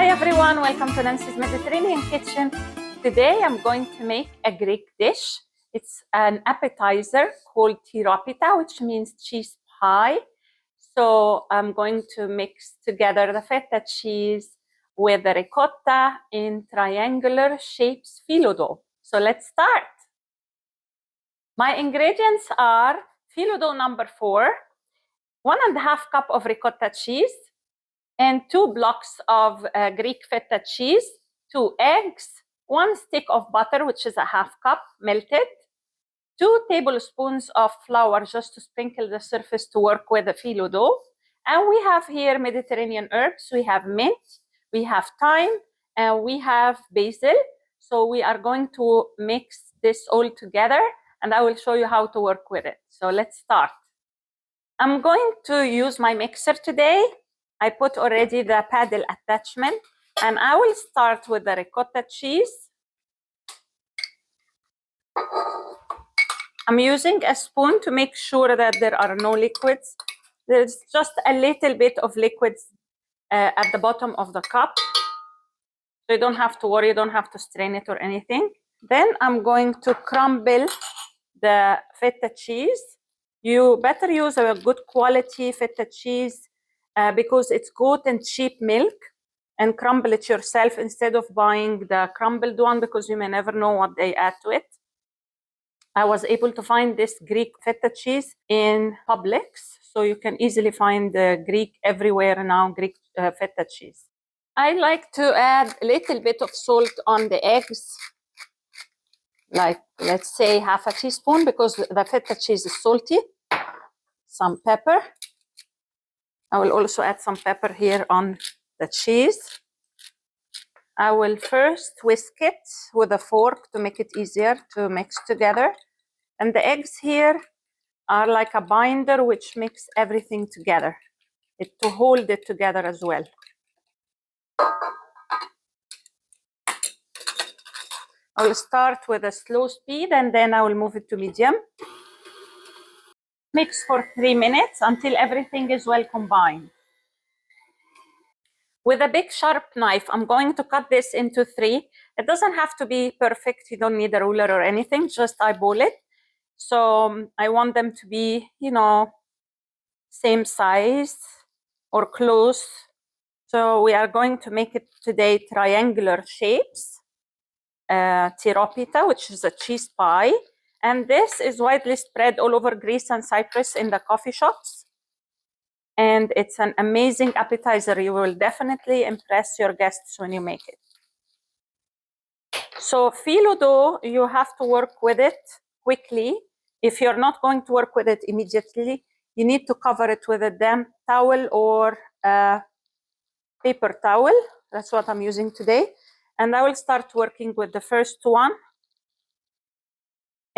Hi everyone, welcome to Nancy's Mediterranean Kitchen. Today I'm going to make a Greek dish. It's an appetizer called tiropita, which means cheese pie. So I'm going to mix together the feta cheese with the ricotta in triangular shapes phyllo dough. So let's start. My ingredients are phyllo dough number 4, 1.5 cup of ricotta cheese, and 2 blocks of Greek feta cheese, 2 eggs, 1 stick of butter, which is a 1/2 cup melted, 2 tablespoons of flour just to sprinkle the surface to work with the phyllo dough. And we have here Mediterranean herbs. We have mint, we have thyme, and we have basil. So we are going to mix this all together, and I will show you how to work with it. So let's start. I'm going to use my mixer today. I put already the paddle attachment, and I will start with the ricotta cheese. I'm using a spoon to make sure that there are no liquids. There's just a little bit of liquids at the bottom of the cup. So you don't have to worry, you don't have to strain it or anything. Then I'm going to crumble the feta cheese. You better use a good quality feta cheese because it's good and cheap milk, and crumble it yourself instead of buying the crumbled one because you may never know what they add to it. I was able to find this Greek feta cheese in Publix, so you can easily find the Greek everywhere now, Greek feta cheese. I like to add a little bit of salt on the eggs, like let's say 1/2 teaspoon because the feta cheese is salty. Some pepper. I will also add some pepper here on the cheese. I will first whisk it with a fork to make it easier to mix together. And the eggs here are like a binder which makes everything together, to hold it together as well. I will start with a slow speed and then I will move it to medium. Mix for 3 minutes until everything is well combined. With a big sharp knife, I'm going to cut this into 3. It doesn't have to be perfect. You don't need a ruler or anything, just eyeball it. So I want them to be, same size or close. So we are going to make it today triangular shapes. Tiropita, which is a cheese pie. And this is widely spread all over Greece and Cyprus in the coffee shops. And it's an amazing appetizer. You will definitely impress your guests when you make it. So phyllo dough, you have to work with it quickly. If you're not going to work with it immediately, you need to cover it with a damp towel or a paper towel. That's what I'm using today. And I will start working with the first one.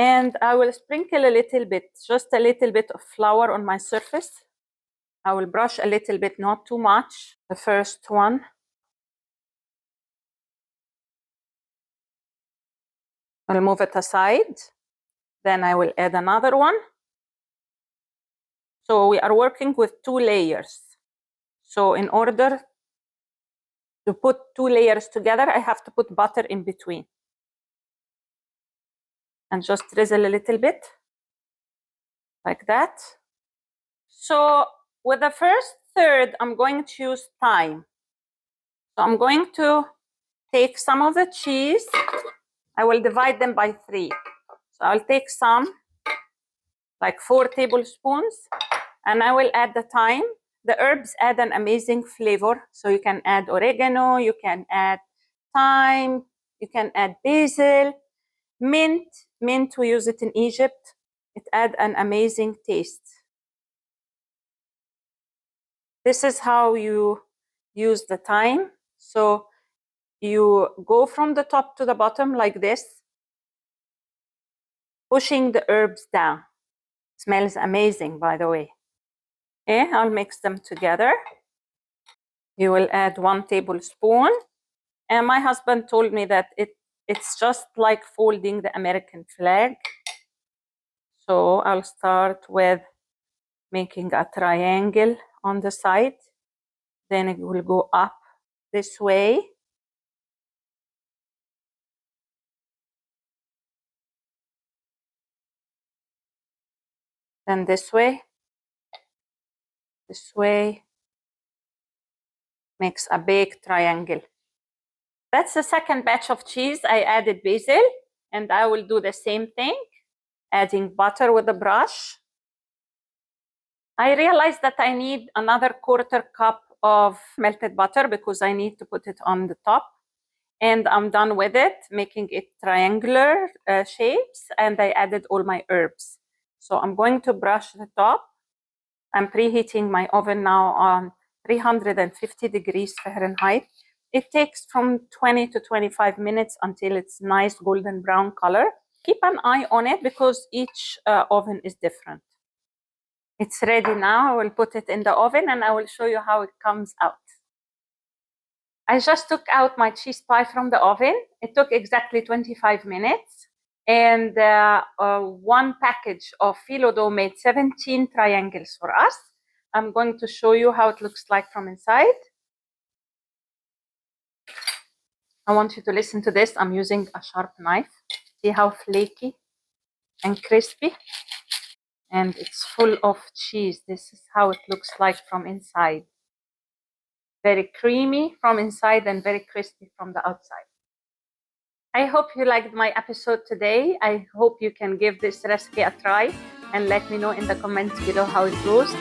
And I will sprinkle a little bit, just a little bit of flour on my surface. I will brush a little bit, not too much. The first one. I'll move it aside. Then I will add another one. So we are working with 2 layers. So in order to put 2 layers together, I have to put butter in between. And just drizzle a little bit, like that. So with the first third, I'm going to use thyme. So I'm going to take some of the cheese. I will divide them by 3. So I'll take some, like 4 tablespoons, and I will add the thyme. The herbs add an amazing flavor. So you can add oregano, you can add thyme, you can add basil, mint. Mint, we use it in Egypt. It adds an amazing taste. This is how you use the thyme. So you go from the top to the bottom like this, pushing the herbs down. It smells amazing, by the way. Okay, I'll mix them together. You will add 1 tablespoon. And my husband told me that it's just like folding the American flag. So I'll start with making a triangle on the side. Then it will go up this way. Then this way. This way. Makes a baked triangle. That's the second batch of cheese. I added basil, and I will do the same thing, adding butter with a brush. I realized that I need another 1/4 cup of melted butter because I need to put it on the top. And I'm done with it, making it triangular shapes, and I added all my herbs. So I'm going to brush the top. I'm preheating my oven now on 350 degrees Fahrenheit. It takes from 20 to 25 minutes until it's nice golden brown color. Keep an eye on it because each oven is different. It's ready now. I will put it in the oven and I will show you how it comes out. I just took out my cheese pie from the oven. It took exactly 25 minutes. And one package of phyllo dough made 17 triangles for us. I'm going to show you how it looks like from inside. I want you to listen to this. I'm using a sharp knife. See how flaky and crispy? And it's full of cheese. This is how it looks like from inside. Very creamy from inside and very crispy from the outside. I hope you liked my episode today. I hope you can give this recipe a try and let me know in the comments below how it goes.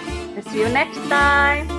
See you next time.